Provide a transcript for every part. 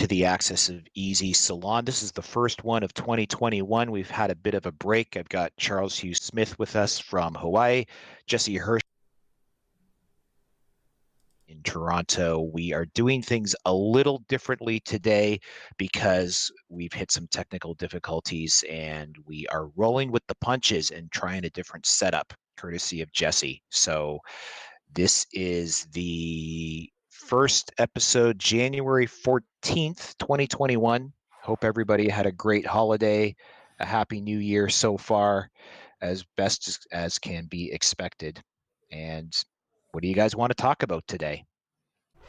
to the Axis of Easy Salon. This is the first one of 2021. We've had a bit of a break. I've got Charles Hugh Smith with us from Hawaii, Jesse Hirsch in Toronto. We are doing things a little differently today because we've hit some technical difficulties and we are rolling with the punches and trying a different setup, courtesy of Jesse. So this is the first episode, January 14th, 2021. Hope everybody had a great holiday, a happy new year so far, as best as can be expected. And what do you guys want to talk about today?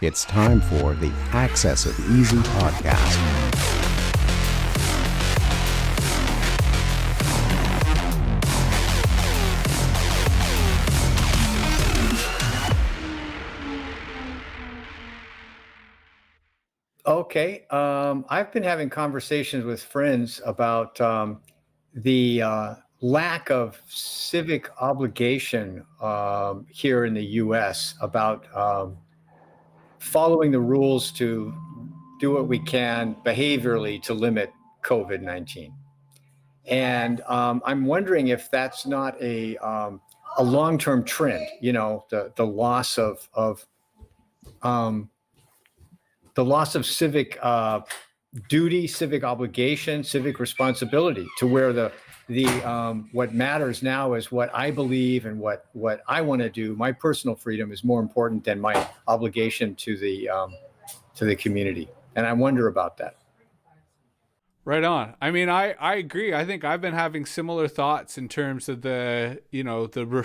It's time for the Access of Easy podcast. Okay. I've been having conversations with friends about the lack of civic obligation here in the U.S. about following the rules to do what we can behaviorally to limit COVID-19. And I'm wondering if that's not a long-term trend, you know, the loss of the loss of civic duty, civic obligation, civic responsibility, to where the what matters now is what I believe and what I want to do. My personal freedom is more important than my obligation to the community, and I wonder about that. Right on. I mean, I agree. I think I've been having similar thoughts in terms of the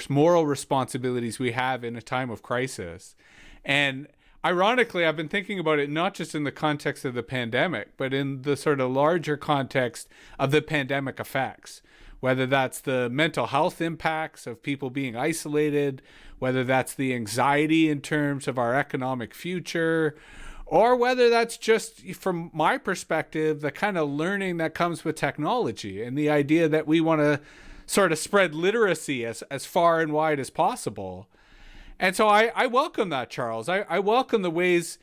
moral responsibilities we have in a time of crisis. And ironically, I've been thinking about it not just in the context of the pandemic, but in the sort of larger context of the pandemic effects, whether that's the mental health impacts of people being isolated, whether that's the anxiety in terms of our economic future, or whether that's just, from my perspective, the kind of learning that comes with technology and the idea that we want to sort of spread literacy as far and wide as possible. And so I welcome that, Charles. I welcome the ways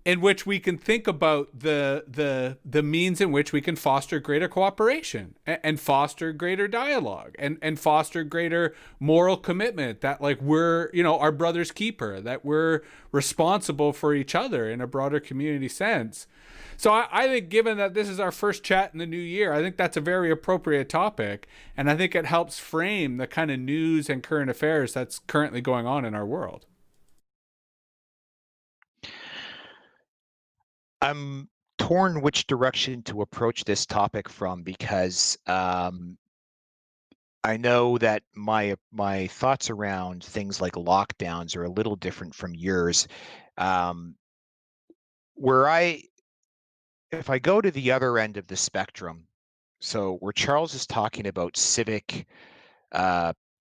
in which we can think about the means in which we can foster greater cooperation and foster greater dialogue and foster greater moral commitment, that like we're, our brother's keeper, that we're responsible for each other in a broader community sense. So I think, given that this is our first chat in the new year, I think that's a very appropriate topic. And I think it helps frame the kind of news and current affairs that's currently going on in our world. I'm torn which direction to approach this topic from, because I know that my thoughts around things like lockdowns are a little different from yours. If I go to the other end of the spectrum, so where Charles is talking about civic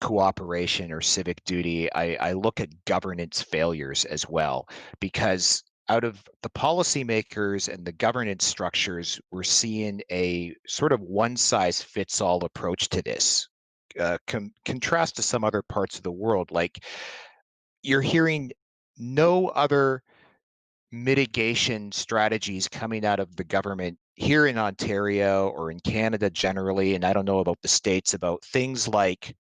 cooperation or civic duty, I look at governance failures as well, because out of the policymakers and the governance structures, we're seeing a sort of one-size-fits-all approach to this. Contrast to some other parts of the world, like you're hearing no other mitigation strategies coming out of the government here in Ontario or in Canada generally, and I don't know about the States, about things like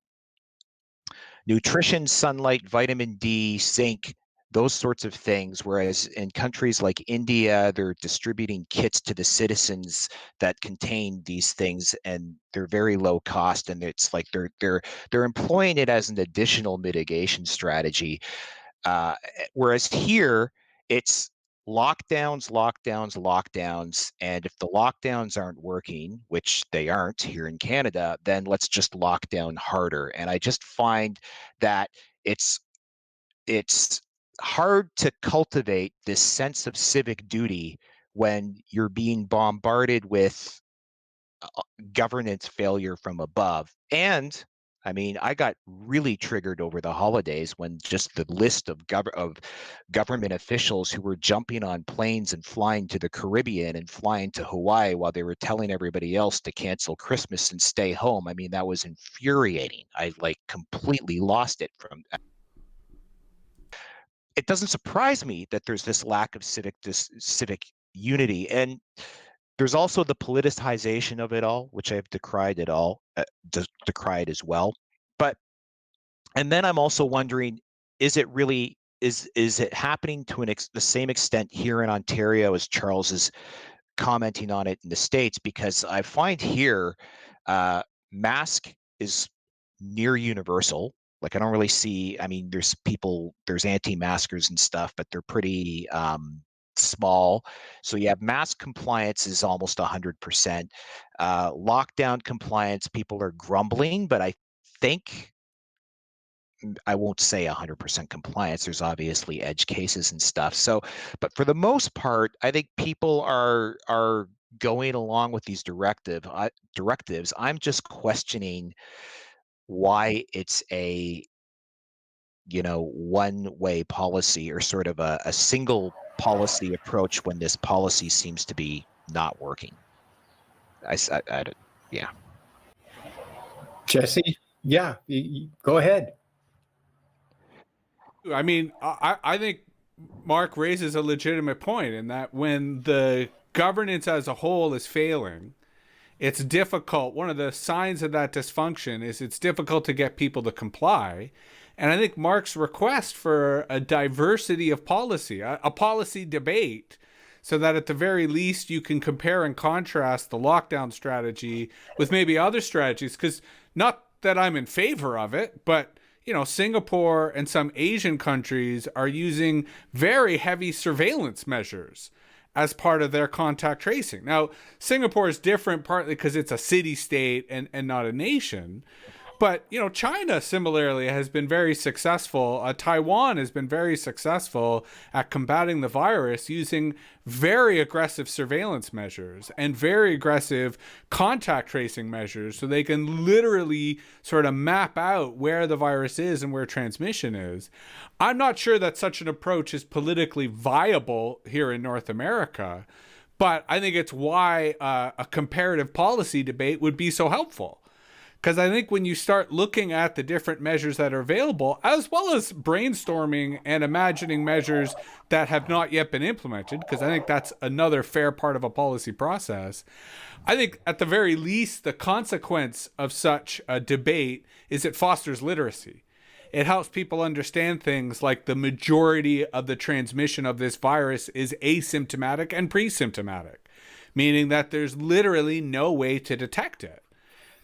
nutrition, sunlight, vitamin D, zinc, those sorts of things. Whereas in countries like India, they're distributing kits to the citizens that contain these things, and they're very low cost, and it's like they're employing it as an additional mitigation strategy. Whereas here, it's lockdowns, and if the lockdowns aren't working, which they aren't here in Canada, then let's just lock down harder. And I just find that it's hard to cultivate this sense of civic duty when you're being bombarded with governance failure from above. And I mean, I got really triggered over the holidays when just the list of government officials who were jumping on planes and flying to the Caribbean and flying to Hawaii while they were telling everybody else to cancel Christmas and stay home. I mean, that was infuriating. I like completely lost it from. It doesn't surprise me that there's this lack of civic unity. And there's also the politicization of it all, which I've decried decried as well. But and then I'm also wondering, is it really is it happening to the same extent here in Ontario as Charles is commenting on it in the States? Because I find here, mask is near universal. Like I don't really see, I mean, there's anti-maskers and stuff, but they're pretty small. So you have mask compliance is almost 100%. Lockdown compliance, people are grumbling, but think I won't say 100% compliance. There's obviously edge cases and stuff. So, but for the most part, I think people are going along with these directives. I'm just questioning why it's a one-way policy, or sort of a single policy approach, when this policy seems to be not working. Yeah. Jesse, yeah, go ahead. I mean, I think Mark raises a legitimate point in that when the governance as a whole is failing, it's difficult. One of the signs of that dysfunction is it's difficult to get people to comply. And I think Mark's request for a diversity of policy, a policy debate, so that at the very least you can compare and contrast the lockdown strategy with maybe other strategies. Because not that I'm in favor of it, but Singapore and some Asian countries are using very heavy surveillance measures as part of their contact tracing. Now, Singapore is different partly because it's a city-state and not a nation. But, China similarly has been very successful. Taiwan has been very successful at combating the virus using very aggressive surveillance measures and very aggressive contact tracing measures, so they can literally sort of map out where the virus is and where transmission is. I'm not sure that such an approach is politically viable here in North America, but I think it's why a comparative policy debate would be so helpful. Because I think when you start looking at the different measures that are available, as well as brainstorming and imagining measures that have not yet been implemented, because I think that's another fair part of a policy process, I think at the very least, the consequence of such a debate is it fosters literacy. It helps people understand things like the majority of the transmission of this virus is asymptomatic and pre-symptomatic, meaning that there's literally no way to detect it.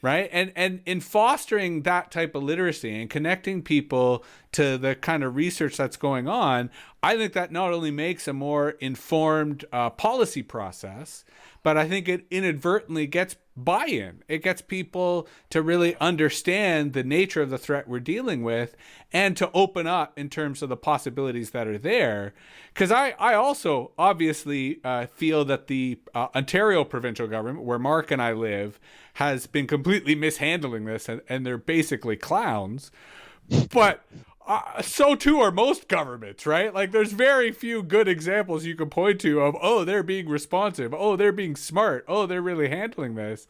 Right. And in fostering that type of literacy and connecting people to the kind of research that's going on, I think that not only makes a more informed policy process, but I think it inadvertently gets buy-in. It gets people to really understand the nature of the threat we're dealing with and to open up in terms of the possibilities that are there. Because I also obviously feel that the Ontario provincial government, where Mark and I live, has been completely mishandling this, and they're basically clowns. But so too are most governments, right? Like, there's very few good examples you can point to of, oh, they're being responsive, oh, they're being smart, oh, they're really handling this.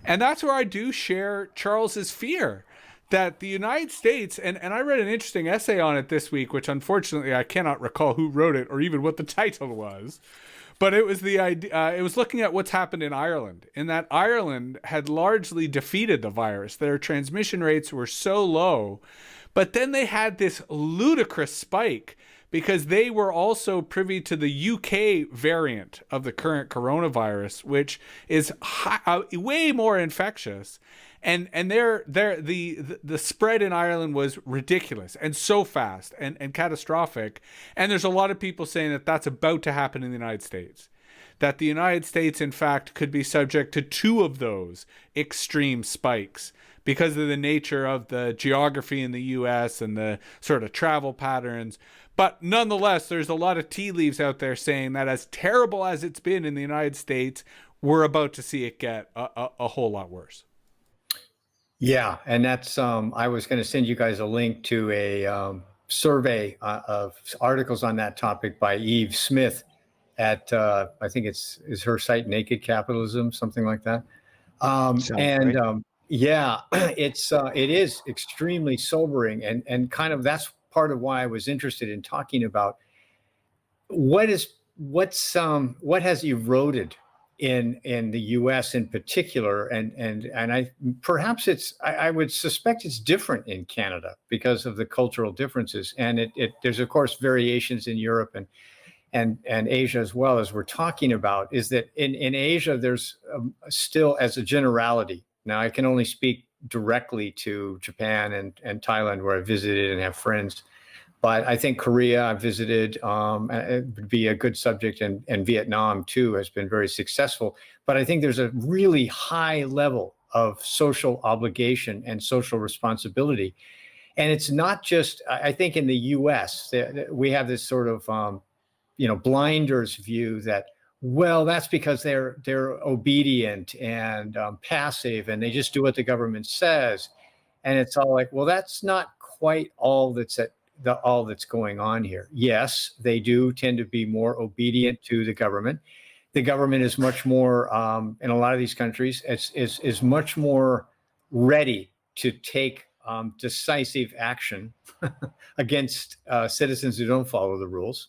And that's where I do share Charles's fear that the United States, and I read an interesting essay on it this week, which unfortunately I cannot recall who wrote it or even what the title was. But it was the idea. It was looking at what's happened in Ireland, in that Ireland had largely defeated the virus. Their transmission rates were so low, but then they had this ludicrous spike because they were also privy to the UK variant of the current coronavirus, which is way more infectious. And the spread in Ireland was ridiculous and so fast and catastrophic. And there's a lot of people saying that that's about to happen in the United States. That the United States, in fact, could be subject to two of those extreme spikes because of the nature of the geography in the U.S. and the sort of travel patterns. But nonetheless, there's a lot of tea leaves out there saying that as terrible as it's been in the United States, we're about to see it get a whole lot worse. Yeah, and that's I was going to send you guys a link to a survey of articles on that topic by Eve Smith at I think is her site Naked Capitalism, something like that. Yeah, it is extremely sobering, and kind of that's part of why I was interested in talking about what is what has eroded in the U.S. in particular, and I perhaps I would suspect it's different in Canada because of the cultural differences, and there's of course variations in Europe and Asia as well, as we're talking about, is that in Asia there's still, as a generality. Now I can only speak directly to Japan and Thailand, where I visited and have friends. But I think Korea I've visited, it would be a good subject, and Vietnam too has been very successful. But I think there's a really high level of social obligation and social responsibility. And it's not just, I think in the US, we have this sort of, blinders view that, well, that's because they're obedient and passive, and they just do what the government says. And it's all like, well, that's not quite all that's going on here. Yes, they do tend to be more obedient to the government. The government is much more, in a lot of these countries, is much more ready to take decisive action against citizens who don't follow the rules.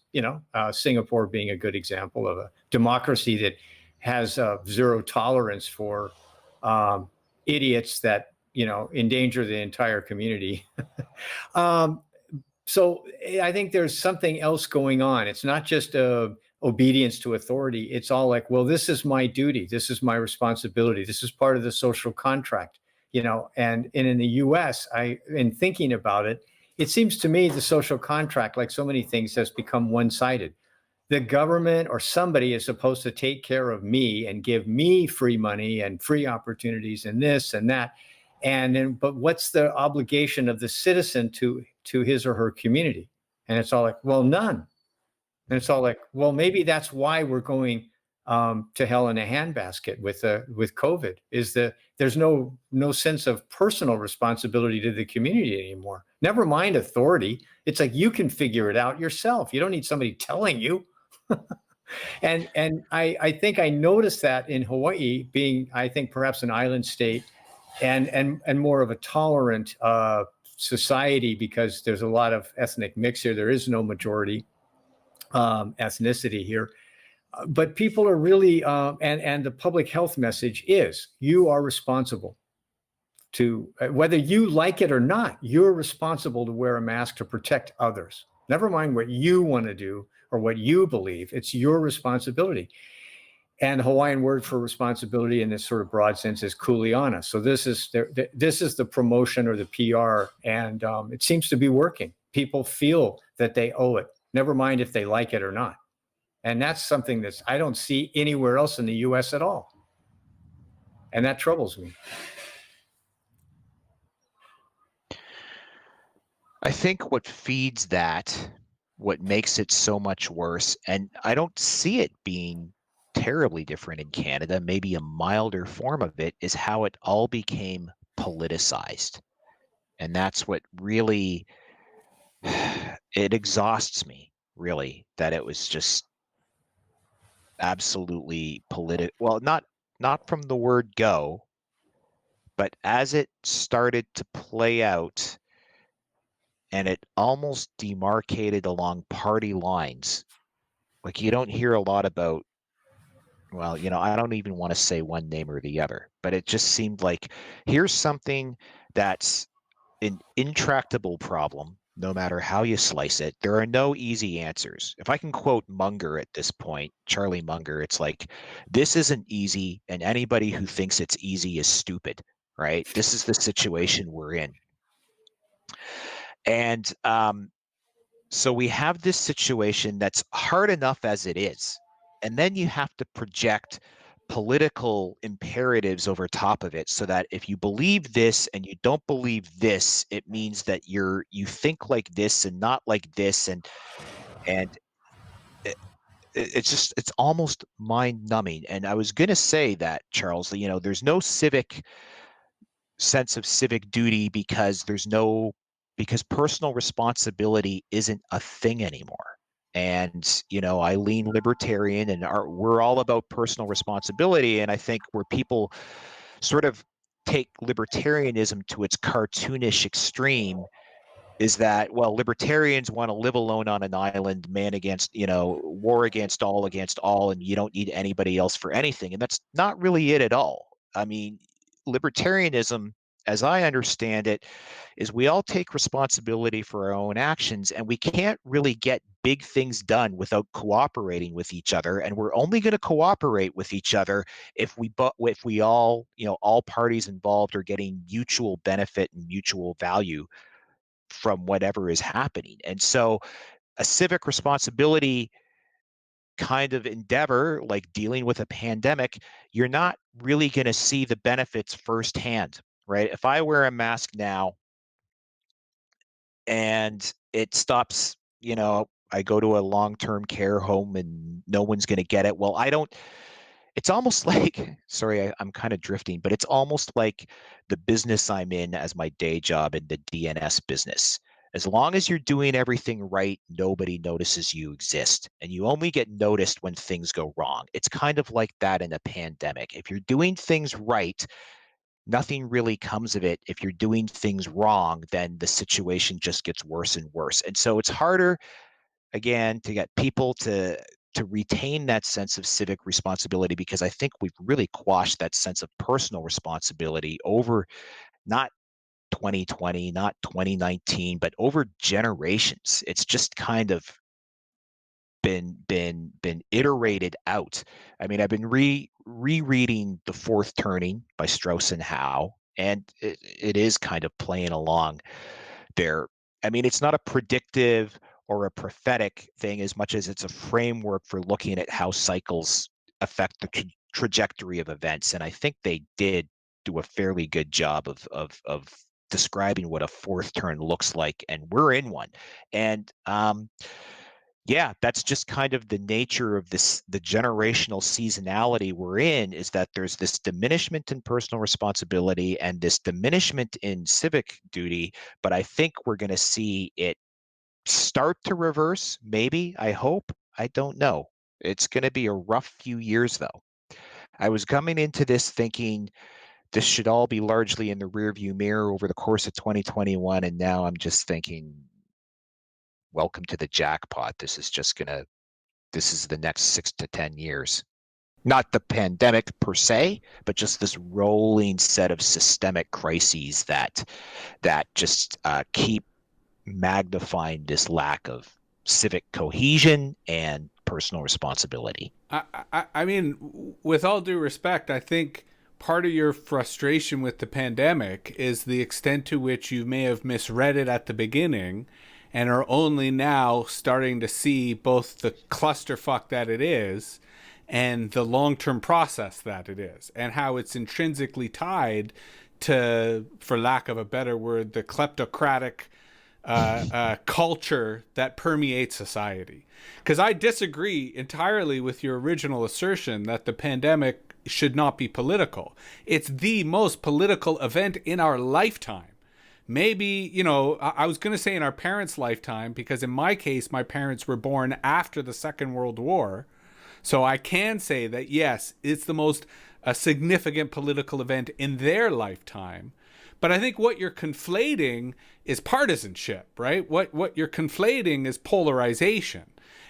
Singapore being a good example of a democracy that has zero tolerance for idiots that endanger the entire community. So I think there's something else going on. It's not just obedience to authority. It's all like, well, this is my duty. This is my responsibility. This is part of the social contract. And in the US, in thinking about it, it seems to me the social contract, like so many things, has become one-sided. The government or somebody is supposed to take care of me and give me free money and free opportunities and this and that. But what's the obligation of the citizen to his or her community? And it's all like, well, none. And it's all like, well, maybe that's why we're going to hell in a handbasket with COVID, is that there's no sense of personal responsibility to the community anymore. Never mind authority. It's like, you can figure it out yourself. You don't need somebody telling you. And I think I noticed that in Hawaii, being, I think, perhaps an island state and more of a tolerant society, because there's a lot of ethnic mix here. There is no majority ethnicity here. But people are really, and the public health message is, you are responsible to, whether you like it or not, you're responsible to wear a mask to protect others. Never mind what you want to do or what you believe. It's your responsibility. And the Hawaiian word for responsibility in this sort of broad sense is Kuleana. So this is the promotion or the PR, and it seems to be working. People feel that they owe it, never mind if they like it or not. And that's something that I don't see anywhere else in the US at all. And that troubles me. I think what feeds that, what makes it so much worse, and I don't see it being terribly different in Canada, maybe a milder form of it, is how it all became politicized. And that's what really, it exhausts me, really, that it was just absolutely political. Well, not from the word go, but as it started to play out, and it almost demarcated along party lines. Like, you don't hear a lot about, well, I don't even want to say one name or the other, but it just seemed like, here's something that's an intractable problem, no matter how you slice it. There are no easy answers. If I can quote Munger at this point, Charlie Munger, it's like, this isn't easy, and anybody who thinks it's easy is stupid, right? This is the situation we're in. And so we have this situation that's hard enough as it is. And then you have to project political imperatives over top of it, so that if you believe this and you don't believe this, it means that you think like this and not like this. And it's almost mind numbing. And I was going to say that, Charles, there's no sense of civic duty because personal responsibility isn't a thing anymore. And, I lean libertarian, and we're all about personal responsibility. And I think where people sort of take libertarianism to its cartoonish extreme, is that, well, libertarians want to live alone on an island, man against, war against all, and you don't need anybody else for anything. And that's not really it at all. I mean, libertarianism, as I understand it, is we all take responsibility for our own actions, and we can't really get big things done without cooperating with each other. And we're only going to cooperate with each other if we all, all parties involved are getting mutual benefit and mutual value from whatever is happening. And so a civic responsibility kind of endeavor, like dealing with a pandemic, you're not really going to see the benefits firsthand, right? If I wear a mask now and it stops, I go to a long-term care home and no one's going to get it. Well, I don't, it's almost like, sorry, I'm kind of drifting, but it's almost like the business I'm in as my day job in the DNS business. As long as you're doing everything right, nobody notices you exist. And you only get noticed when things go wrong. It's kind of like that in a pandemic. If you're doing things right, nothing really comes of it. If you're doing things wrong, then the situation just gets worse and worse. And so it's harder, again, to get people to retain that sense of civic responsibility, because I think we've really quashed that sense of personal responsibility over not 2020, not 2019, but over generations. It's just kind of been iterated out. I mean, I've been rereading The Fourth Turning by Strauss and Howe, and it is kind of playing along there. I mean, it's not a predictive or a prophetic thing as much as it's a framework for looking at how cycles affect the trajectory of events. And I think they did do a fairly good job of describing what a fourth turn looks like, and we're in one. And yeah, that's just kind of the nature of this, the generational seasonality we're in, is that there's this diminishment in personal responsibility and this diminishment in civic duty. But I think we're going to see it start to reverse. Maybe, I hope. I don't know. It's going to be a rough few years, though. I was coming into this thinking this should all be largely in the rearview mirror over the course of 2021. And now I'm just thinking, welcome to the jackpot. This is the next 6 to 10 years. Not the pandemic per se, but just this rolling set of systemic crises that just keep magnifying this lack of civic cohesion and personal responsibility. I mean, with all due respect, I think part of your frustration with the pandemic is the extent to which you may have misread it at the beginning and are only now starting to see both the clusterfuck that it is and the long-term process that it is, and how it's intrinsically tied to, for lack of a better word, the kleptocratic culture that permeates society. Because I disagree entirely with your original assertion that the pandemic should not be political. It's the most political event in our lifetime. Maybe, I was going to say in our parents' lifetime, because in my case, my parents were born after the Second World War. So I can say that, yes, it's the most significant political event in their lifetime. But I think what you're conflating is partisanship, right? What you're conflating is polarization.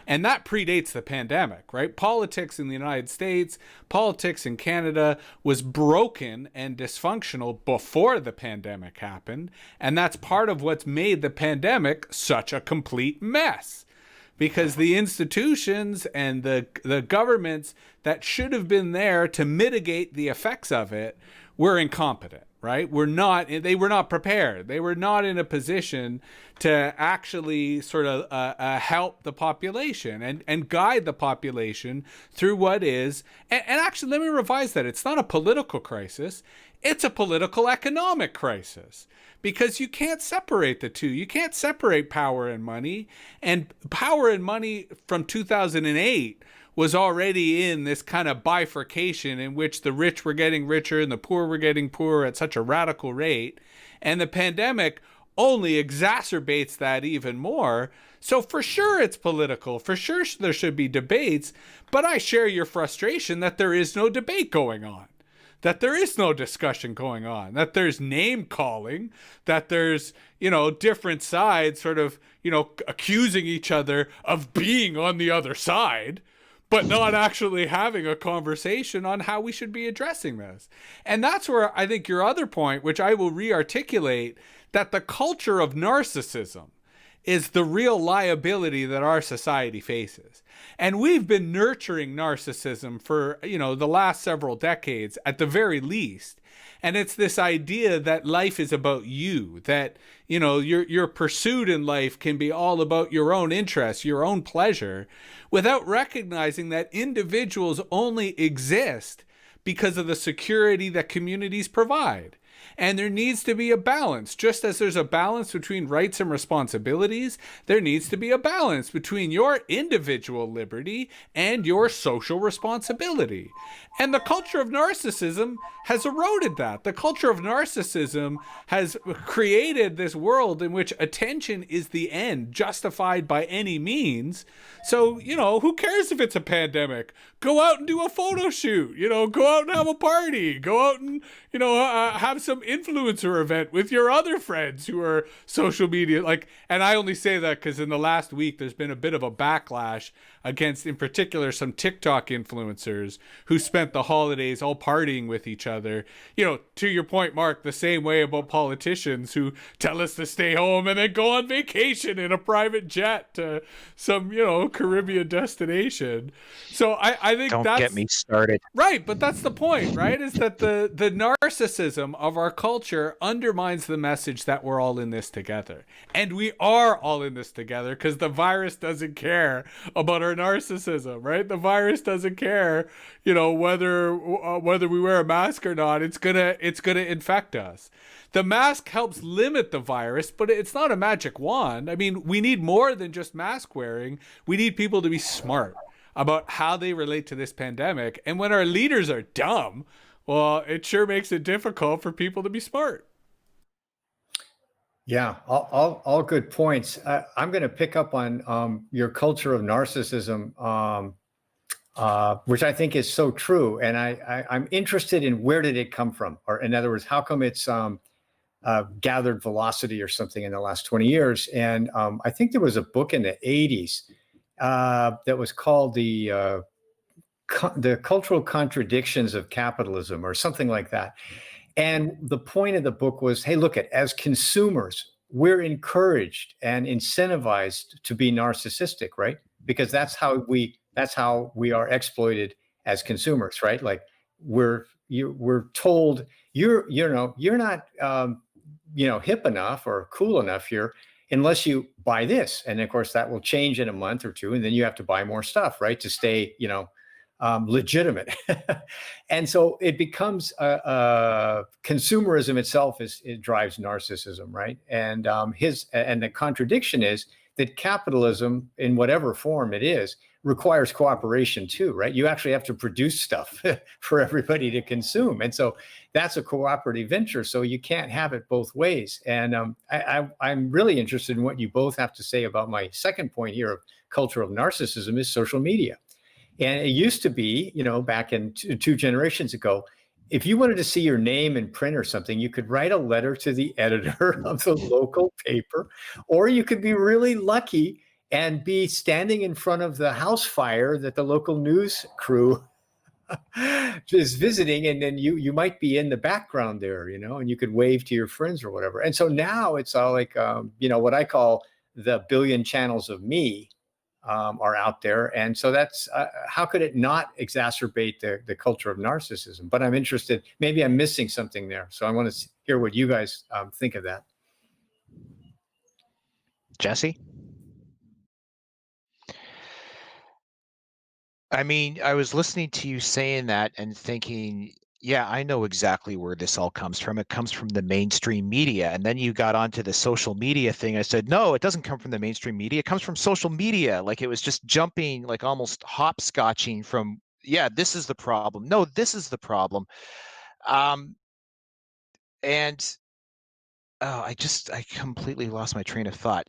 And that predates the pandemic, right? Politics in the United States, politics in Canada was broken and dysfunctional before the pandemic happened. And that's part of what's made the pandemic such a complete mess. Because the institutions and the governments that should have been there to mitigate the effects of it were incompetent, right? They were not prepared. They were not in a position to actually sort of help the population and guide the population through what is, and actually, let me revise that. It's not a political crisis. It's a political economic crisis, because you can't separate the two. You can't separate power and money. And power and money from 2008 was already in this kind of bifurcation in which the rich were getting richer and the poor were getting poorer at such a radical rate. And the pandemic only exacerbates that even more. So for sure it's political. For sure there should be debates. But I share your frustration that there is no debate going on. that there is no discussion going on, that there's name calling, that there's, different sides sort of, accusing each other of being on the other side, but not actually having a conversation on how we should be addressing this. And that's where I think your other point, which I will re-articulate, that the culture of narcissism is the real liability that our society faces. And we've been nurturing narcissism for, the last several decades at the very least. And it's this idea that life is about you, that, your pursuit in life can be all about your own interests, your own pleasure, without recognizing that individuals only exist because of the security that communities provide. And there needs to be a balance. Just as there's a balance between rights and responsibilities, there needs to be a balance between your individual liberty and your social responsibility. And the culture of narcissism has eroded that. The culture of narcissism has created this world in which attention is the end, justified by any means. So, who cares if it's a pandemic? Go out and do a photo shoot, go out and have a party, go out and, have some influencer event with your other friends who are social media. And I only say that because in the last week, there's been a bit of a backlash against, in particular, some TikTok influencers who spent the holidays all partying with each other. To your point, Mark, the same way about politicians who tell us to stay home and then go on vacation in a private jet to some, Caribbean destination. So I think Don't that's... get me started. Right, but that's the point, right? Is that the narcissism of our culture undermines the message that we're all in this together. And we are all in this together because the virus doesn't care about our narcissism, right? The virus doesn't care, whether we wear a mask or not. It's gonna infect us. The mask helps limit the virus, but it's not a magic wand. I mean, we need more than just mask wearing. We need people to be smart about how they relate to this pandemic. And when our leaders are dumb, well, it sure makes it difficult for people to be smart. Yeah, all good points. I'm going to pick up on your culture of narcissism, which I think is so true. And I'm interested in where did it come from? Or in other words, how come it's gathered velocity or something in the last 20 years? And I think there was a book in the 80s that was called the Cultural Contradictions of Capitalism or something like that. And the point of the book was, hey, look, as consumers, we're encouraged and incentivized to be narcissistic, right? Because that's how we are exploited as consumers, right? Like we're told you're not hip enough or cool enough here unless you buy this. And of course that will change in a month or two. And then you have to buy more stuff, right? To stay, legitimate. And so it becomes consumerism itself it drives narcissism, right? And the contradiction is that capitalism, in whatever form it is, requires cooperation too, right? You actually have to produce stuff for everybody to consume. And so that's a cooperative venture. So you can't have it both ways. And I'm really interested in what you both have to say about my second point here of culture of narcissism is social media. And it used to be, back in two generations ago, if you wanted to see your name in print or something, you could write a letter to the editor of the local paper, or you could be really lucky and be standing in front of the house fire that the local news crew is visiting. And then you might be in the background there, and you could wave to your friends or whatever. And so now it's all like, what I call the billion channels of me. Are out there. And so that's, how could it not exacerbate the culture of narcissism? But I'm interested, maybe I'm missing something there. So I want to hear what you guys think of that. Jesse? I mean, I was listening to you saying that and thinking, yeah, I know exactly where this all comes from. It comes from the mainstream media. And then you got onto the social media thing. I said, no, it doesn't come from the mainstream media. It comes from social media. Like it was just jumping, like almost hopscotching from, yeah, this is the problem. No, this is the problem. And I completely lost my train of thought.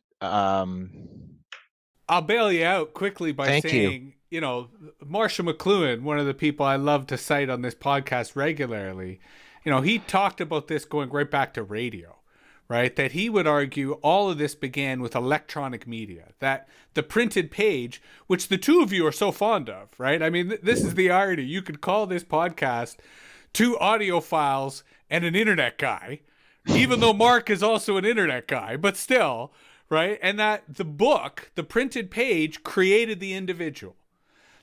I'll bail you out quickly by Thank you. saying, you know, Marshall McLuhan, one of the people I love to cite on this podcast regularly, you know, he talked about this going right back to radio, right? That he would argue all of this began with electronic media, that the printed page, which the two of you are so fond of, right? I mean, this is the irony. You could call this podcast Two Audiophiles and an Internet Guy, even though Mark is also an Internet guy, but still, right? And that the book, the printed page, created the individual.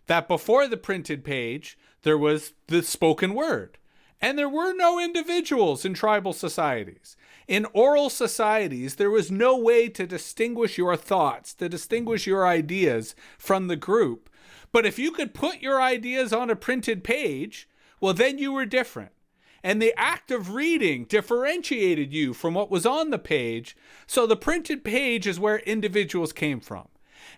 That before the printed page, there was the spoken word. And there were no individuals in tribal societies. In oral societies, there was no way to distinguish your thoughts, to distinguish your ideas from the group. But if you could put your ideas on a printed page, well, then you were different. And the act of reading differentiated you from what was on the page. So the printed page is where individuals came from.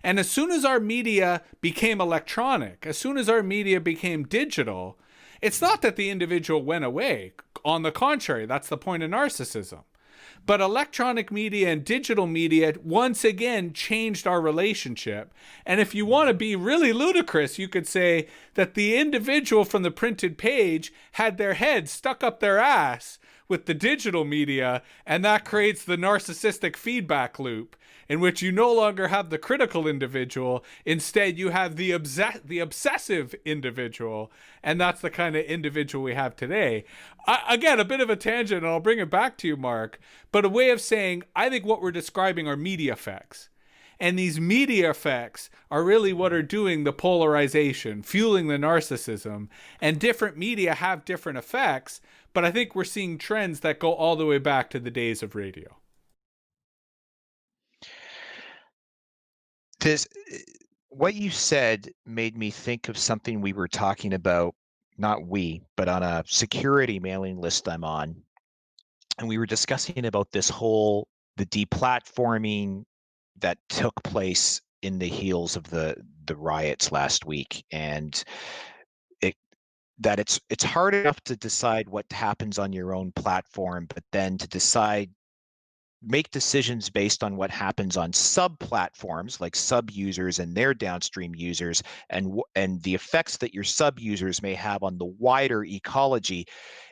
And as soon as our media became electronic, as soon as our media became digital, it's not that the individual went away. On the contrary, that's the point of narcissism. But electronic media and digital media once again changed our relationship. And if you want to be really ludicrous, you could say that the individual from the printed page had their head stuck up their ass with the digital media, and that creates the narcissistic feedback loop in which you no longer have the critical individual. Instead, you have the obsessive individual, and that's the kind of individual we have today. Again, a bit of a tangent, and I'll bring it back to you, Mark, but a way of saying I think what we're describing are media effects. And these media effects are really what are doing the polarization, fueling the narcissism. And different media have different effects, but I think we're seeing trends that go all the way back to the days of radio. What you said made me think of something we were talking about, not we, but on a security mailing list I'm on. And we were discussing about the deplatforming that took place in the heels of the riots last week, and it's hard enough to decide what happens on your own platform, but then to make decisions based on what happens on sub platforms like sub users and their downstream users, and the effects that your sub users may have on the wider ecology.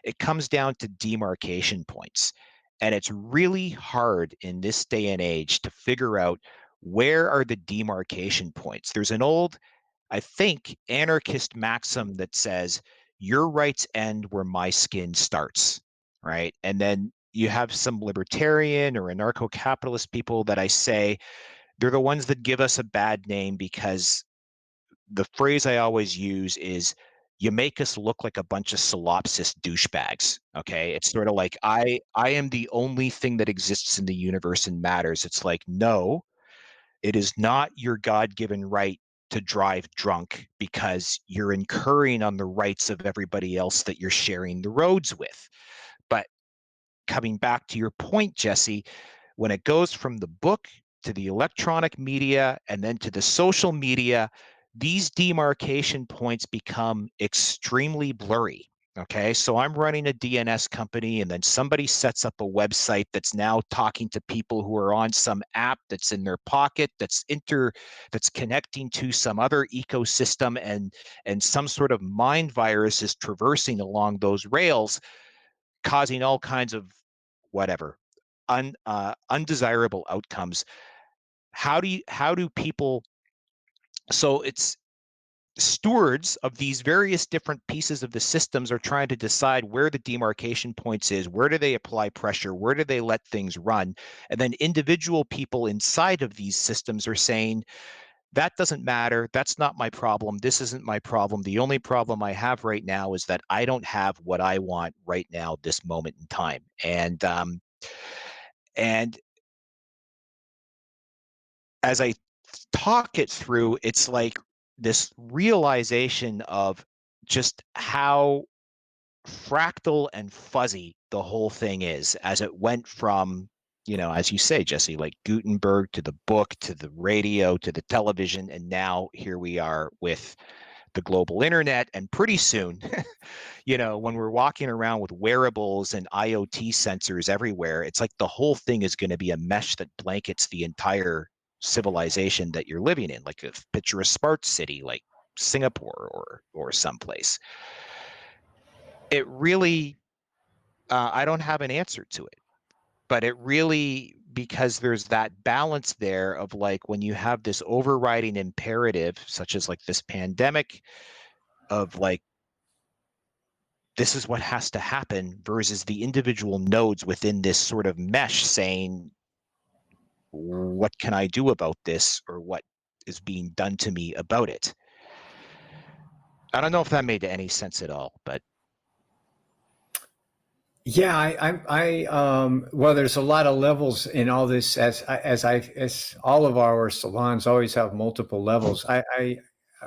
It comes down to demarcation points. And it's really hard in this day and age to figure out where are the demarcation points. There's an old, I think, anarchist maxim that says, your rights end where my skin starts, right? And then you have some libertarian or anarcho-capitalist people that I say, they're the ones that give us a bad name, because the phrase I always use is, you make us look like a bunch of solipsist douchebags. Okay. It's sort of like, I am the only thing that exists in the universe and matters. It's like, no, it is not your God-given right to drive drunk, because you're incurring on the rights of everybody else that you're sharing the roads with. But coming back to your point, Jesse, when it goes from the book to the electronic media and then to the social media, these demarcation points become extremely blurry. Okay, so I'm running a DNS company, and then somebody sets up a website that's now talking to people who are on some app that's in their pocket, that's connecting to some other ecosystem, and some sort of mind virus is traversing along those rails, causing all kinds of whatever undesirable outcomes. How do people? So it's stewards of these various different pieces of the systems are trying to decide where the demarcation points is, where do they apply pressure, where do they let things run, and then individual people inside of these systems are saying, that doesn't matter, that's not my problem, this isn't my problem, the only problem I have right now is that I don't have what I want right now, this moment in time. And as I talk it through, it's like this realization of just how fractal and fuzzy the whole thing is, as it went from, as you say, Jesse, like Gutenberg to the book to the radio to the television, and now here we are with the global internet. And pretty soon, when we're walking around with wearables and IoT sensors everywhere, it's like the whole thing is going to be a mesh that blankets the entire civilization that you're living in, like a picture a smart city like Singapore or someplace. It really, I don't have an answer to it, but it really, because there's that balance there of like when you have this overriding imperative, such as like this pandemic, of like, this is what has to happen versus the individual nodes within this sort of mesh saying, what can I do about this, or what is being done to me about it? I don't know if that made any sense at all, but Yeah, well, there's a lot of levels in all this, as all of our salons always have multiple levels.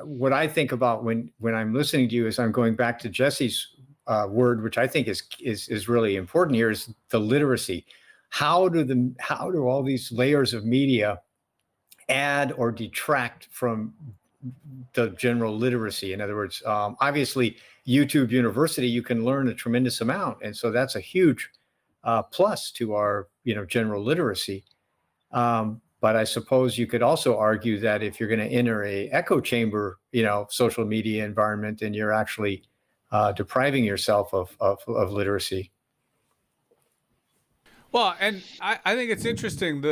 What I think about when I'm listening to you is I'm going back to Jesse's word, which I think is really important here, is the literacy. How do all these layers of media add or detract from the general literacy? In other words, obviously, YouTube University, you can learn a tremendous amount, and so that's a huge plus to our general literacy. But I suppose you could also argue that if you're going to enter a echo chamber, social media environment, then you're actually depriving yourself of literacy. Well, and I think it's interesting,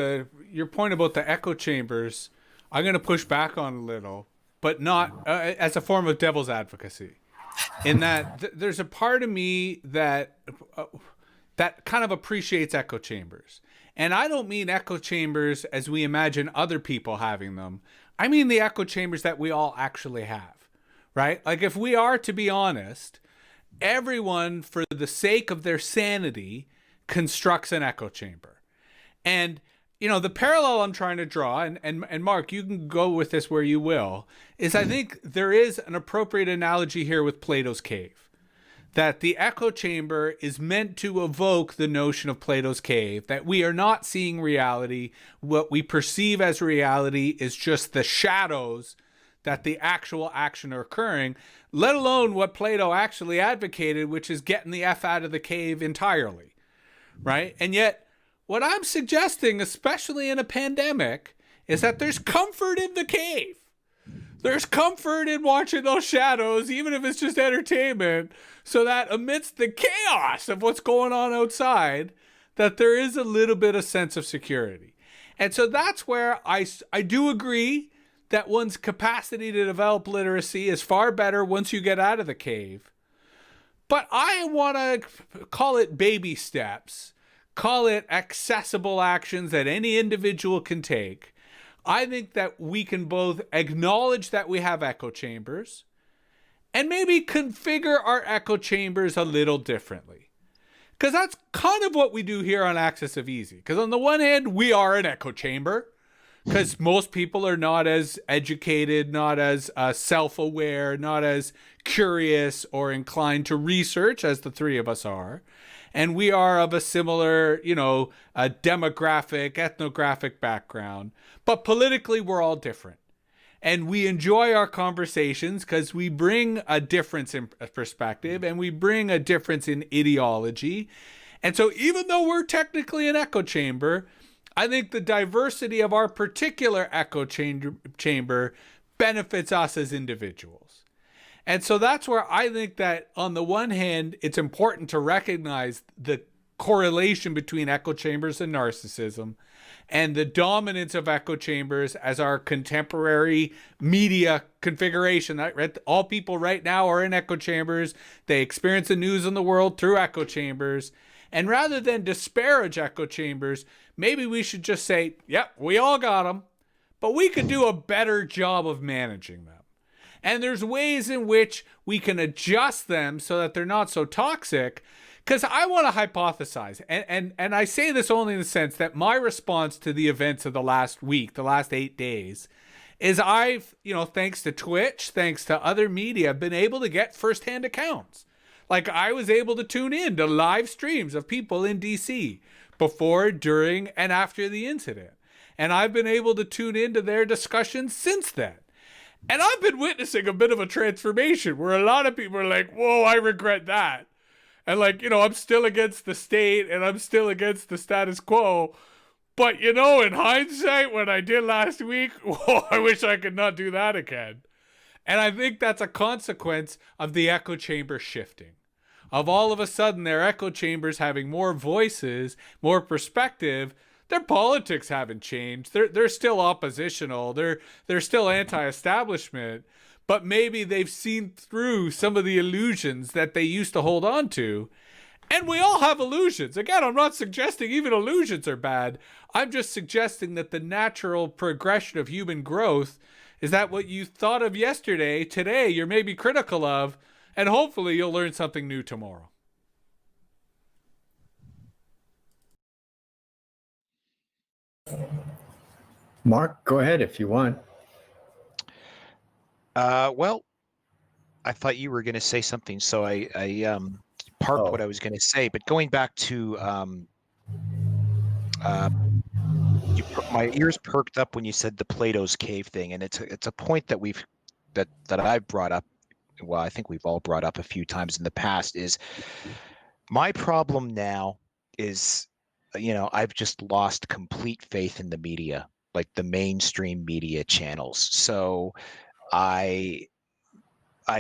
your point about the echo chambers. I'm going to push back on a little, but not as a form of devil's advocacy. In that there's a part of me that kind of appreciates echo chambers. And I don't mean echo chambers as we imagine other people having them. I mean the echo chambers that we all actually have, right? Like, if we are to be honest, everyone, for the sake of their sanity, constructs an echo chamber. And the parallel I'm trying to draw, and Mark, you can go with this where you will, is I think there is an appropriate analogy here with Plato's cave. That the echo chamber is meant to evoke the notion of Plato's cave, that we are not seeing reality. What we perceive as reality is just the shadows that the actual action are occurring, let alone what Plato actually advocated, which is getting the F out of the cave entirely, right? And yet, what I'm suggesting, especially in a pandemic, is that there's comfort in the cave. There's comfort in watching those shadows, even if it's just entertainment, so that amidst the chaos of what's going on outside, that there is a little bit of sense of security. And so that's where I do agree that one's capacity to develop literacy is far better once you get out of the cave. But I want to call it baby steps. Call it accessible actions that any individual can take. I think that we can both acknowledge that we have echo chambers and maybe configure our echo chambers a little differently. Because that's kind of what we do here on Axis of Easy. Because on the one hand, we are an echo chamber. Because most people are not as educated, not as self-aware, not as curious or inclined to research as the three of us are. And we are of a similar, demographic, ethnographic background. But politically, we're all different. And we enjoy our conversations because we bring a difference in perspective and we bring a difference in ideology. And so even though we're technically an echo chamber, I think the diversity of our particular echo chamber benefits us as individuals. And so that's where I think that on the one hand, it's important to recognize the correlation between echo chambers and narcissism and the dominance of echo chambers as our contemporary media configuration. Right? All people right now are in echo chambers. They experience the news in the world through echo chambers. And rather than disparage echo chambers, maybe we should just say, yep, we all got them, but we could do a better job of managing them. And there's ways in which we can adjust them so that they're not so toxic. Because I want to hypothesize, and I say this only in the sense that my response to the events of the last week, the last 8 days, is I've, thanks to Twitch, thanks to other media, been able to get firsthand accounts. Like, I was able to tune in to live streams of people in DC before, during, and after the incident. And I've been able to tune into their discussions since then. And I've been witnessing a bit of a transformation where a lot of people are like, whoa, I regret that. And I'm still against the state and I'm still against the status quo. But you know, in hindsight, what I did last week, oh, I wish I could not do that again. And I think that's a consequence of the echo chamber shifting. Of all of a sudden their echo chambers having more voices, more perspective. Their politics haven't changed. They're still oppositional. They're still anti-establishment. But maybe they've seen through some of the illusions that they used to hold on to. And we all have illusions. Again, I'm not suggesting even illusions are bad. I'm just suggesting that the natural progression of human growth is that what you thought of yesterday, today you're maybe critical of, and hopefully you'll learn something new tomorrow. Mark, go ahead if you want. Well, I thought you were going to say something, so I parked what I was going to say. But going back to my ears perked up when you said the Plato's cave thing, and it's a point that I've brought up. Well, I think we've all brought up a few times in the past. Is my problem now is, I've just lost complete faith in the media, like the mainstream media channels. So I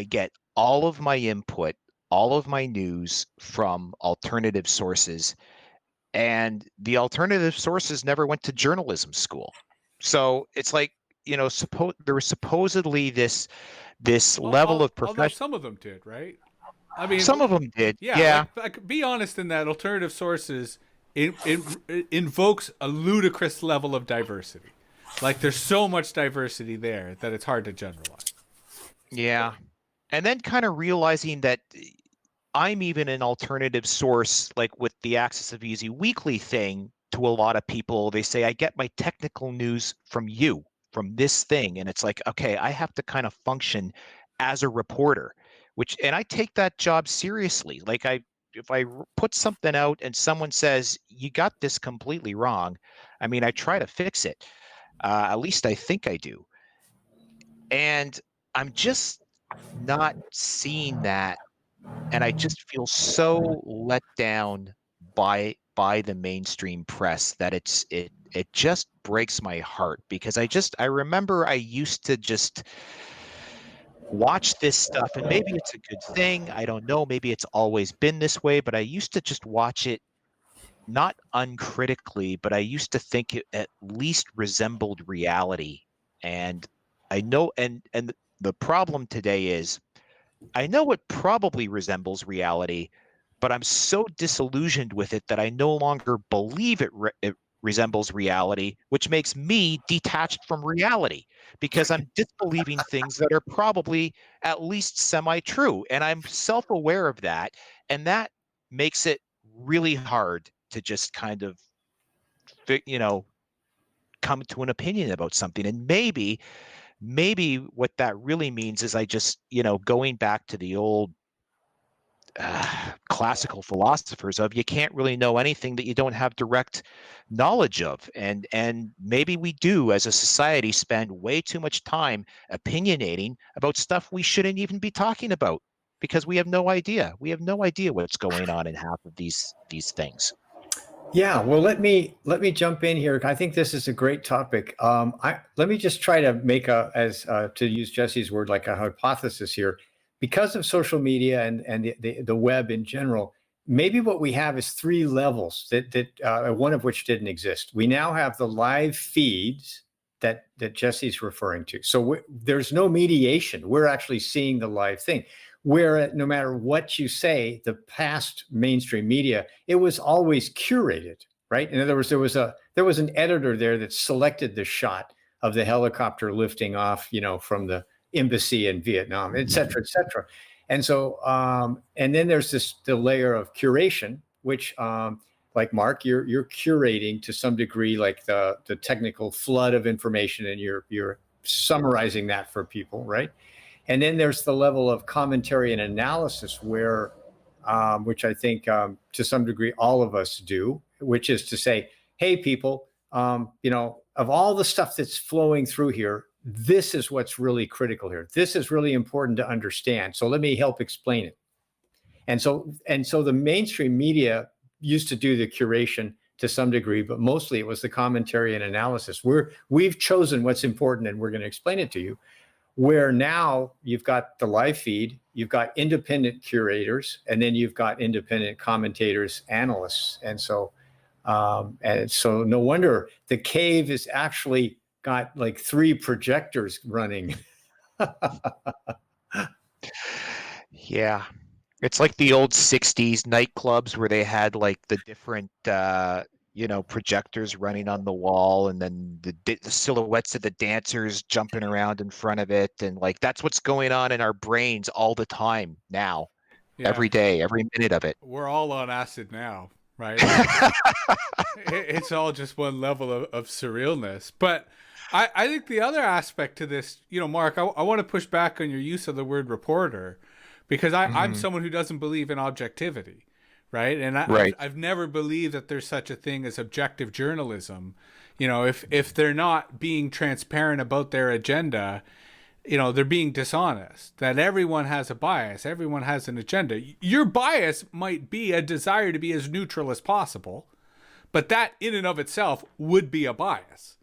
get all of my input, all of my news from alternative sources, and the alternative sources never went to journalism school. So it's like, there was supposedly this level of Although profession. some of them did, right? I mean, Some of them did. yeah. Yeah. Like, be honest in that alternative sources it invokes a ludicrous level of diversity. Like, there's so much diversity there that it's hard to generalize. Yeah. And then kind of realizing that I'm even an alternative source, like with the AxisOfEasy weekly thing. To a lot of people, they say, I get my technical news from you, from this thing. And it's like, okay, I have to kind of function as a reporter, and I take that job seriously. Like, if I put something out and someone says, you got this completely wrong, I mean, I try to fix it. At least I think I do. And I'm just not seeing that. And I just feel so let down by the mainstream press that it just breaks my heart, because I remember I used to just watch this stuff, and maybe it's a good thing, I don't know, maybe it's always been this way, but I used to just watch it not uncritically, but I used to think it at least resembled reality. And I know, and the problem today is, I know it probably resembles reality, but I'm so disillusioned with it that I no longer believe it resembles reality, which makes me detached from reality, because I'm disbelieving things that are probably at least semi-true. And I'm self-aware of that. And that makes it really hard to just kind of, come to an opinion about something. And maybe what that really means is I just, going back to the old classical philosophers of, you can't really know anything that you don't have direct knowledge of. And maybe we do, as a society, spend way too much time opinionating about stuff we shouldn't even be talking about, because we have no idea. We have no idea what's going on in half of these things. Yeah, well, let me jump in here. I think this is a great topic. Let me just try to make to use Jesse's word, like a hypothesis here. Because of social media and the web in general, maybe what we have is three levels that one of which didn't exist. We now have the live feeds that Jesse's referring to. So there's no mediation. We're actually seeing the live thing. Where no matter what you say, the past mainstream media, it was always curated, right? In other words, there was an editor there that selected the shot of the helicopter lifting off, from the embassy in Vietnam, et cetera, et cetera. And so, and then there's the layer of curation, which, like Mark, you're curating to some degree, like the technical flood of information, and you're summarizing that for people, right? And then there's the level of commentary and analysis where, which I think to some degree all of us do, which is to say, hey, people, of all the stuff that's flowing through here, this is what's really critical here. This is really important to understand. So let me help explain it. And so the mainstream media used to do the curation. to some degree, but mostly it was the commentary and analysis. We've chosen what's important and we're going to explain it to you. Where now you've got the live feed, you've got independent curators, and then you've got independent commentators, analysts. And so no wonder the cave has actually got like 3 projectors running. Yeah. It's like the old 60s nightclubs where they had like the different, projectors running on the wall, and then the silhouettes of the dancers jumping around in front of it. And like, that's what's going on in our brains all the time now, Yeah. every day, every minute of it. We're all on acid now, right? It's all just one level of surrealness. But I think the other aspect to this, Mark, I want to push back on your use of the word reporter, because I'm someone who doesn't believe in objectivity, right? And I've never believed that there's such a thing as objective journalism. If they're not being transparent about their agenda, they're being dishonest. That everyone has a bias, everyone has an agenda. Your bias might be a desire to be as neutral as possible, but that in and of itself would be a bias,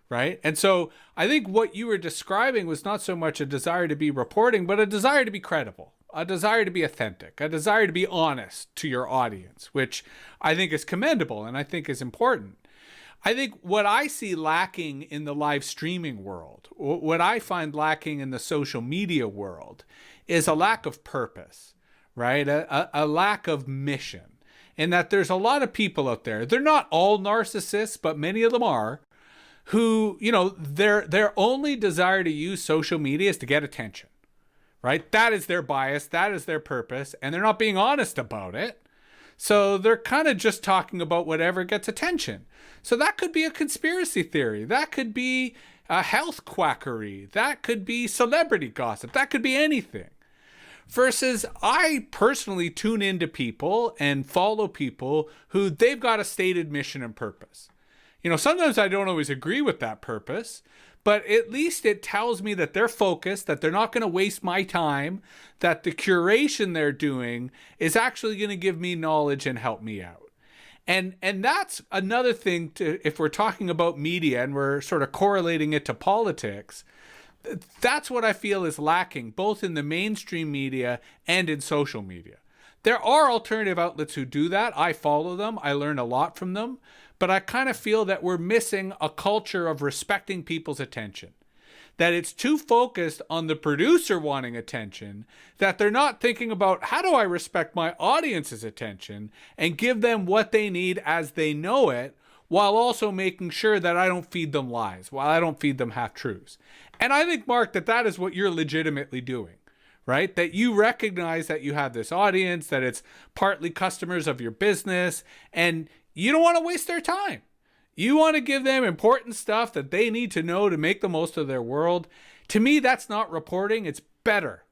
right? And so I think what you were describing was not so much a desire to be reporting, but a desire to be credible, a desire to be authentic, a desire to be honest to your audience, which I think is commendable and I think is important. I think what I see lacking in the live streaming world, what I find lacking in the social media world, is a lack of purpose, right? A lack of mission. And that there's a lot of people out there, they're not all narcissists, but many of them are, who, their only desire to use social media is to get attention, right? That is their bias, that is their purpose, and they're not being honest about it. So they're kind of just talking about whatever gets attention. So that could be a conspiracy theory. That could be a health quackery. That could be celebrity gossip. That could be anything. Versus I personally tune into people and follow people who they've got a stated mission and purpose. Sometimes I don't always agree with that purpose, but at least it tells me that they're focused, that they're not going to waste my time, that the curation they're doing is actually going to give me knowledge and help me out. And that's another thing if we're talking about media and we're sort of correlating it to politics, that's what I feel is lacking, both in the mainstream media and in social media. There are alternative outlets who do that. I follow them. I learn a lot from them. But I kind of feel that we're missing a culture of respecting people's attention. That it's too focused on the producer wanting attention, that they're not thinking about how do I respect my audience's attention and give them what they need as they know it, while also making sure that I don't feed them lies, while I don't feed them half-truths. And I think, Mark, that is what you're legitimately doing, right? That you recognize that you have this audience, that it's partly customers of your business, and you don't want to waste their time. You want to give them important stuff that they need to know to make the most of their world. To me, that's not reporting. It's better,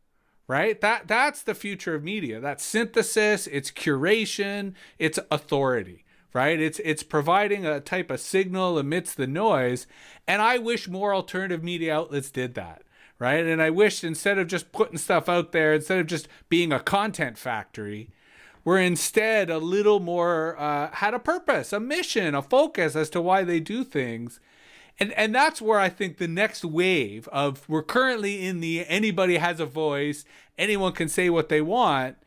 right? That's the future of media. That's synthesis. It's curation. It's authority, right? It's providing a type of signal amidst the noise. And I wish more alternative media outlets did that, right? And I wish instead of just putting stuff out there, instead of just being a content factory, we're instead a little more had a purpose, a mission, a focus as to why they do things. And that's where I think the next wave of, we're currently in the anybody has a voice, anyone can say what they want,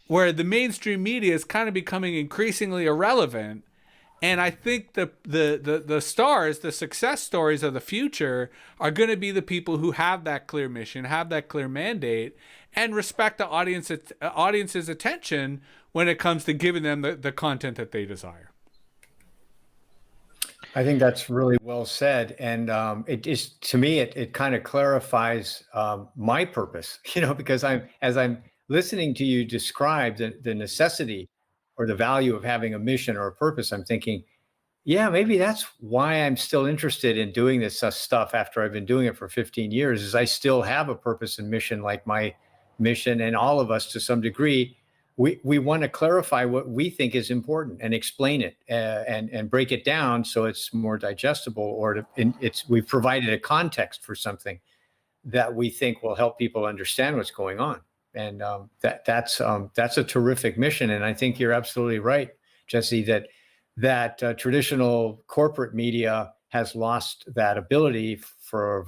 where the mainstream media is kind of becoming increasingly irrelevant. And I think the stars, the success stories of the future are going to be the people who have that clear mission, have that clear mandate, and respect the audience's attention when it comes to giving them the content that they desire. I think that's really well said. And it is, to me, it kind of clarifies my purpose, because as I'm listening to you describe the necessity or the value of having a mission or a purpose, I'm thinking, yeah, maybe that's why I'm still interested in doing this stuff after I've been doing it for 15 years, is I still have a purpose and mission, like my mission, and all of us to some degree. We want to clarify what we think is important and explain it and break it down so it's more digestible, or we've provided a context for something that we think will help people understand what's going on. And that's a terrific mission. And I think you're absolutely right, Jesse, that that traditional corporate media has lost that ability for a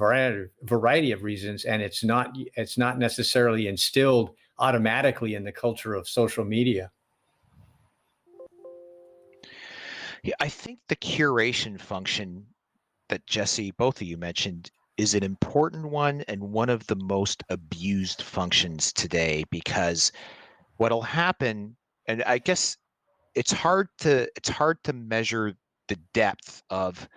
variety of reasons, and it's not necessarily instilled automatically in the culture of social media. Yeah, I think the curation function that Jesse, both of you mentioned, is an important one and one of the most abused functions today, because what'll happen, and I guess it's hard to measure the depth of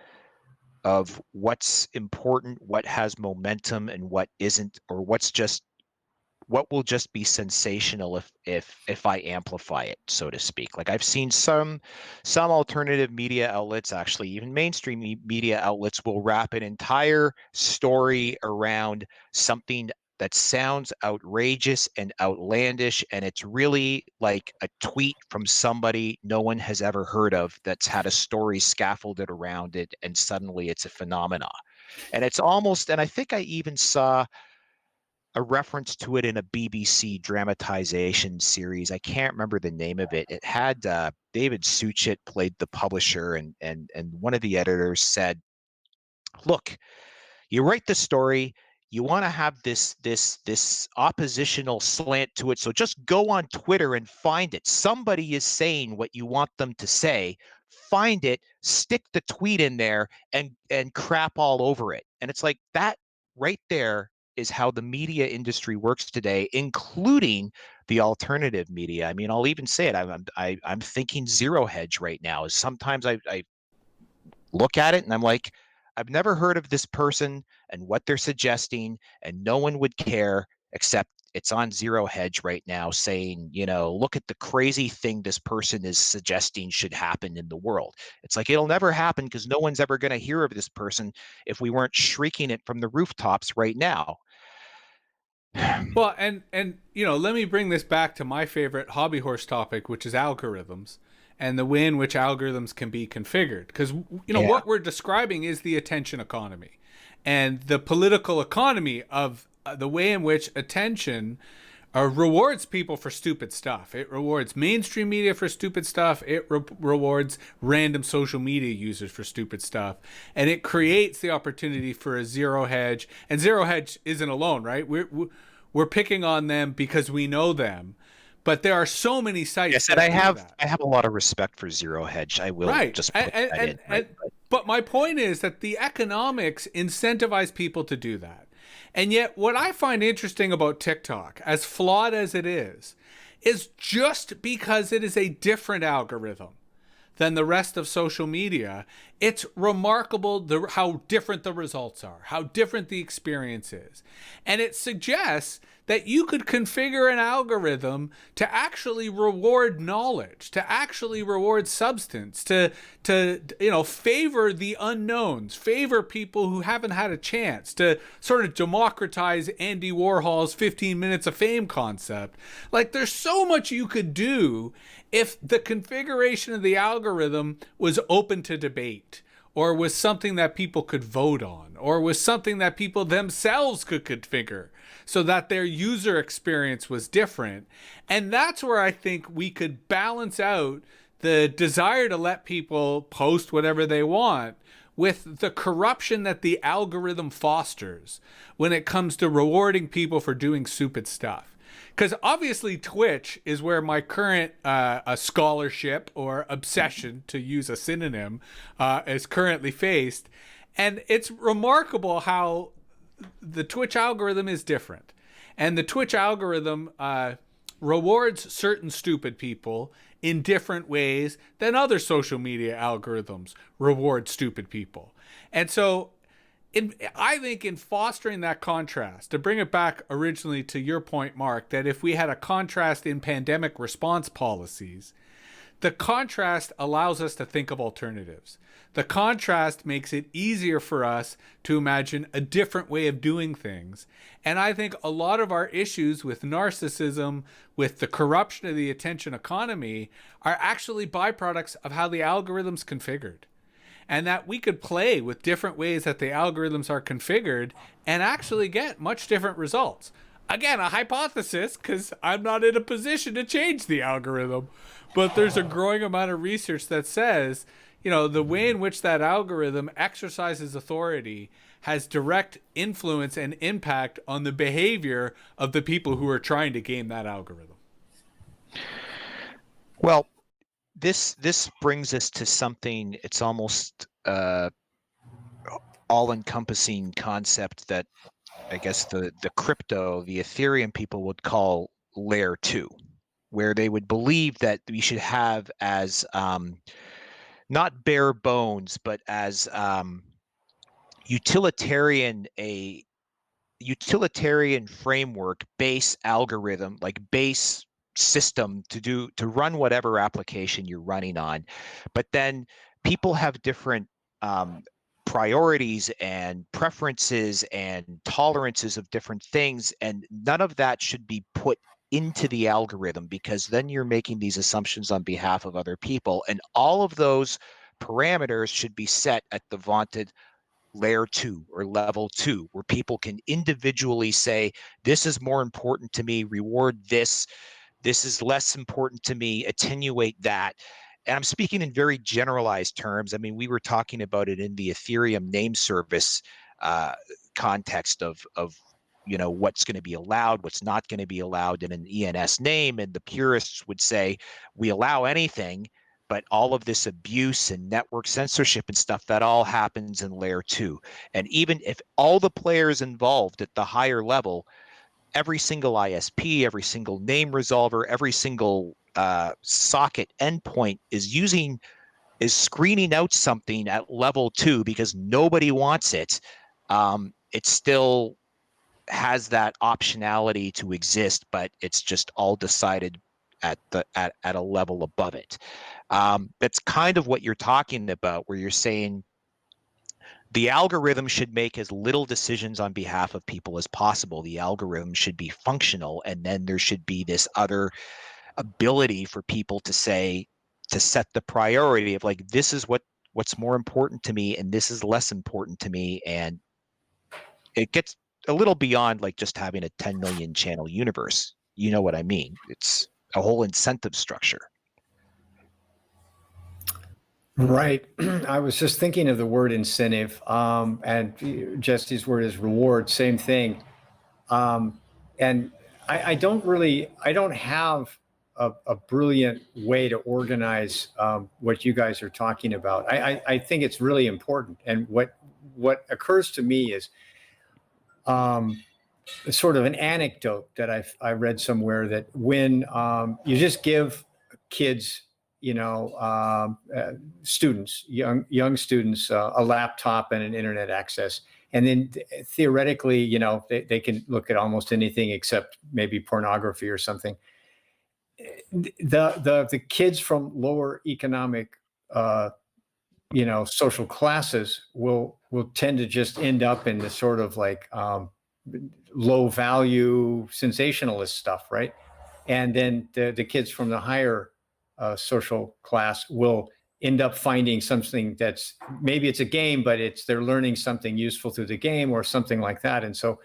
what's important, what has momentum, and what isn't, or what will just be sensational if I amplify it, so to speak. Like I've seen some alternative media outlets, actually even mainstream media outlets, will wrap an entire story around something that sounds outrageous and outlandish, and it's really like a tweet from somebody no one has ever heard of that's had a story scaffolded around it, and suddenly it's a phenomena. And it's almost, and I think I even saw a reference to it in a BBC dramatization series. I can't remember the name of it. It had David Suchet played the publisher, and one of the editors said, "Look, you write the story, you want to have this oppositional slant to it, so just go on Twitter and find it. Somebody is saying what you want them to say. Find it, stick the tweet in there, and crap all over it." And it's like that right there is how the media industry works today, including the alternative media. I mean, I'll even say it. I'm thinking Zero Hedge right now. Sometimes I look at it and I'm like, I've never heard of this person and what they're suggesting, and no one would care, except it's on Zero Hedge right now saying, look at the crazy thing this person is suggesting should happen in the world. It's like, it'll never happen because no one's ever going to hear of this person if we weren't shrieking it from the rooftops right now. Well, and let me bring this back to my favorite hobby horse topic, which is algorithms and the way in which algorithms can be configured. Because what we're describing is the attention economy and the political economy of the way in which attention rewards people for stupid stuff. It rewards mainstream media for stupid stuff. It rewards random social media users for stupid stuff. And it creates the opportunity for a Zero Hedge. And Zero Hedge isn't alone, right? We're picking on them because we know them. But there are so many sites. Yes, and I have a lot of respect for Zero Hedge. I will just put that in. Right? But my point is that the economics incentivize people to do that. And yet what I find interesting about TikTok, as flawed as it is just because it is a different algorithm than the rest of social media, it's remarkable how different the results are, how different the experience is. And it suggests that you could configure an algorithm to actually reward knowledge, to actually reward substance, to favor the unknowns, favor people who haven't had a chance, to sort of democratize Andy Warhol's 15 minutes of fame concept. Like, there's so much you could do if the configuration of the algorithm was open to debate, or was something that people could vote on, or was something that people themselves could configure so that their user experience was different. And that's where I think we could balance out the desire to let people post whatever they want with the corruption that the algorithm fosters when it comes to rewarding people for doing stupid stuff. Because obviously Twitch is where my current scholarship or obsession, to use a synonym, is currently faced. And it's remarkable how the Twitch algorithm is different. And the Twitch algorithm rewards certain stupid people in different ways than other social media algorithms reward stupid people. And so I think in fostering that contrast, to bring it back originally to your point, Mark, that if we had a contrast in pandemic response policies, the contrast allows us to think of alternatives. The contrast makes it easier for us to imagine a different way of doing things. And I think a lot of our issues with narcissism, with the corruption of the attention economy, are actually byproducts of how the algorithm's configured. And that we could play with different ways that the algorithms are configured and actually get much different results. Again, a hypothesis, because I'm not in a position to change the algorithm. But there's a growing amount of research that says, the way in which that algorithm exercises authority has direct influence and impact on the behavior of the people who are trying to game that algorithm. Well, this brings us to something. It's almost all-encompassing concept that I guess the Ethereum people would call layer 2, where they would believe that we should have as not bare bones, but as utilitarian framework, base algorithm, like base system to run whatever application you're running on. But then people have different priorities and preferences and tolerances of different things, and none of that should be put into the algorithm, because then you're making these assumptions on behalf of other people, and all of those parameters should be set at the vaunted layer 2 or level 2, where people can individually say, this is more important to me, reward this is less important to me, attenuate that. And I'm speaking in very generalized terms. I mean, we were talking about it in the Ethereum name service context of what's going to be allowed, what's not going to be allowed in an ENS name. And the purists would say we allow anything, but all of this abuse and network censorship and stuff, that all happens in layer 2. And even if all the players involved at the higher level, every single ISP, every single name resolver, every single socket endpoint is screening out something at level 2 because nobody wants it, it still has that optionality to exist, but it's just all decided at a level above it. That's kind of what you're talking about, where you're saying the algorithm should make as little decisions on behalf of people as possible. The algorithm should be functional, and then there should be this other ability for people to set the priority of, like, this is what's more important to me, and this is less important to me. And it gets a little beyond like just having a 10 million channel universe. You know what I mean? It's a whole incentive structure. Right. I was just thinking of the word incentive, and Jesse's word is reward, same thing. And I don't have a brilliant way to organize what you guys are talking about. I think it's really important. And what occurs to me is sort of an anecdote that I read somewhere, that when you just give kids, students, young students, a laptop and an internet access, and then theoretically, they can look at almost anything except maybe pornography or something. The kids from lower economic, social classes will tend to just end up in the sort of like low value sensationalist stuff, right? And then the kids from the higher social class will end up finding something that's, maybe it's a game, but they're learning something useful through the game or something like that. And so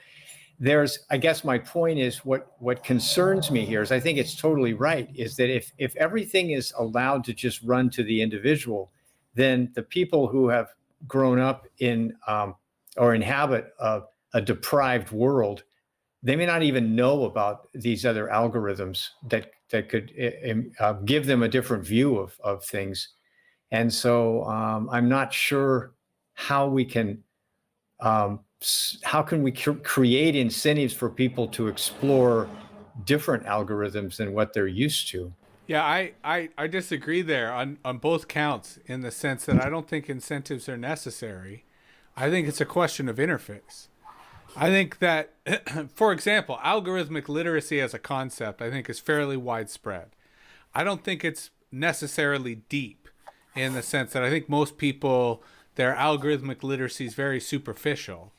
I guess my point is, what concerns me here is, I think it's totally right, is that if everything is allowed to just run to the individual, then the people who have grown up in or inhabit a deprived world, they may not even know about these other algorithms that could give them a different view of things. And so I'm not sure how we can create incentives for people to explore different algorithms than what they're used to. Yeah, I disagree there on both counts, in the sense that I don't think incentives are necessary. I think it's a question of interface. I think that, for example, algorithmic literacy as a concept, I think, is fairly widespread. I don't think it's necessarily deep, in the sense that I think most people, their algorithmic literacy is very superficial.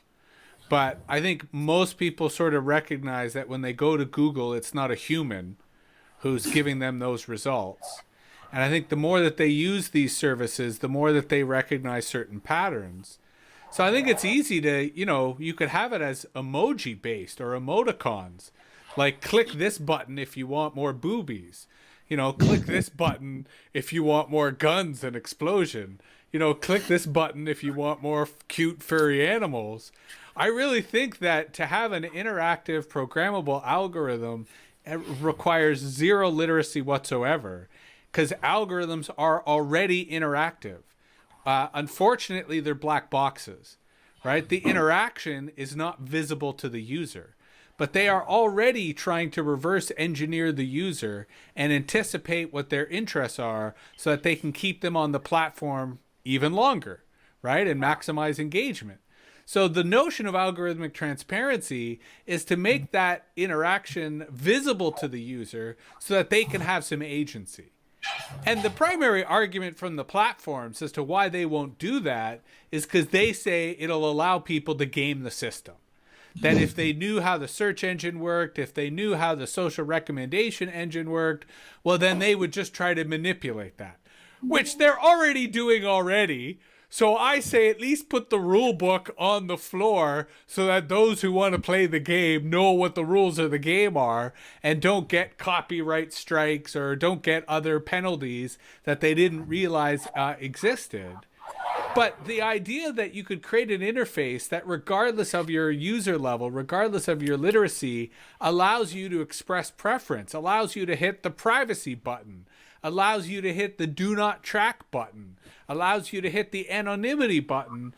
But I think most people sort of recognize that when they go to Google, it's not a human who's giving them those results. And I think the more that they use these services, the more that they recognize certain patterns. So I think it's easy to, you could have it as emoji based or emoticons. Like click this button if you want more boobies. Click this button if you want more guns and explosion. Click this button if you want more cute furry animals. I really think that to have an interactive programmable algorithm requires zero literacy whatsoever, because algorithms are already interactive. Unfortunately, they're black boxes, right? The interaction is not visible to the user, but they are already trying to reverse engineer the user and anticipate what their interests are so that they can keep them on the platform even longer, right? And maximize engagement. So the notion of algorithmic transparency is to make that interaction visible to the user so that they can have some agency. And the primary argument from the platforms as to why they won't do that is because they say it'll allow people to game the system. That if they knew how the search engine worked, if they knew how the social recommendation engine worked, well, then they would just try to manipulate that, which they're already doing already. So I say at least put the rule book on the floor so that those who want to play the game know what the rules of the game are and don't get copyright strikes or don't get other penalties that they didn't realize existed. But the idea that you could create an interface that, regardless of your user level, regardless of your literacy, allows you to express preference, allows you to hit the privacy button, allows you to hit the do not track button, allows you to hit the anonymity button,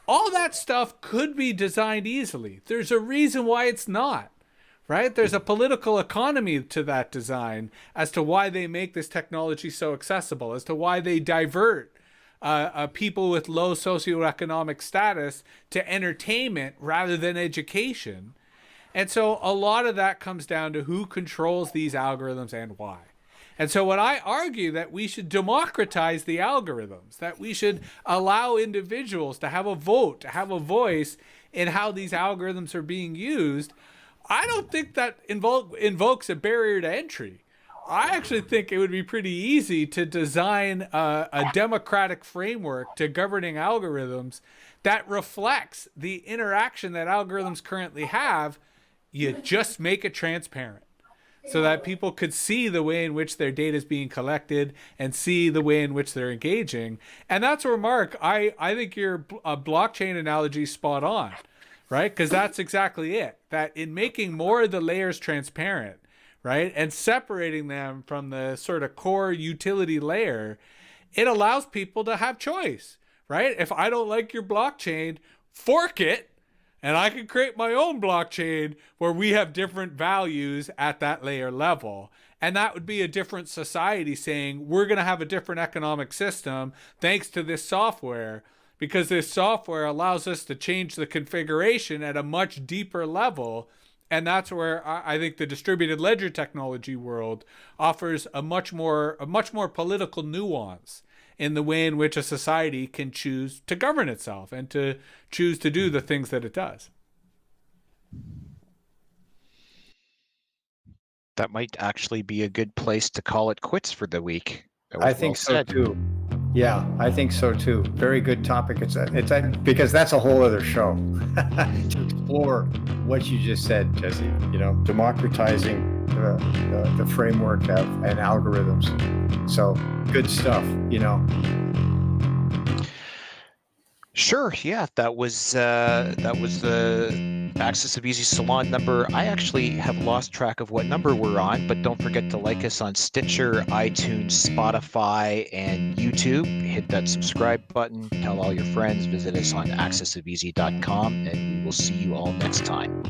all that stuff could be designed easily. There's a reason why it's not, right? There's a political economy to that design as to why they make this technology so accessible, as to why they divert people with low socioeconomic status to entertainment rather than education. And so a lot of that comes down to who controls these algorithms and why. And so when I argue that we should democratize the algorithms, that we should allow individuals to have a vote, to have a voice in how these algorithms are being used, I don't think that invokes a barrier to entry. I actually think it would be pretty easy to design a democratic framework to governing algorithms that reflects the interaction that algorithms currently have. You just make it transparent so that people could see the way in which their data is being collected and see the way in which they're engaging. And that's where, Mark, I think your blockchain analogy is spot on, right? Because that's exactly it. That in making more of the layers transparent, right, and separating them from the sort of core utility layer, it allows people to have choice, right? If I don't like your blockchain, fork it, and I can create my own blockchain where we have different values at that layer level. And that would be a different society saying, we're going to have a different economic system thanks to this software, because this software allows us to change the configuration at a much deeper level. And that's where I think the distributed ledger technology world offers a much more political nuance in the way in which a society can choose to govern itself and to choose to do the things that it does. That might actually be a good place to call it quits for the week. I think so too. Yeah, I think so too. Very good topic. It's because that's a whole other show to explore what you just said, Jesse. Democratizing the framework and algorithms. So good stuff. Sure. Yeah, that was the AxisOfEasy Salon number. I actually have lost track of what number we're on, but don't forget to like us on Stitcher, iTunes, Spotify, and YouTube. Hit that subscribe button, tell all your friends, visit us on AxisOfEasy.com, and we will see you all next time.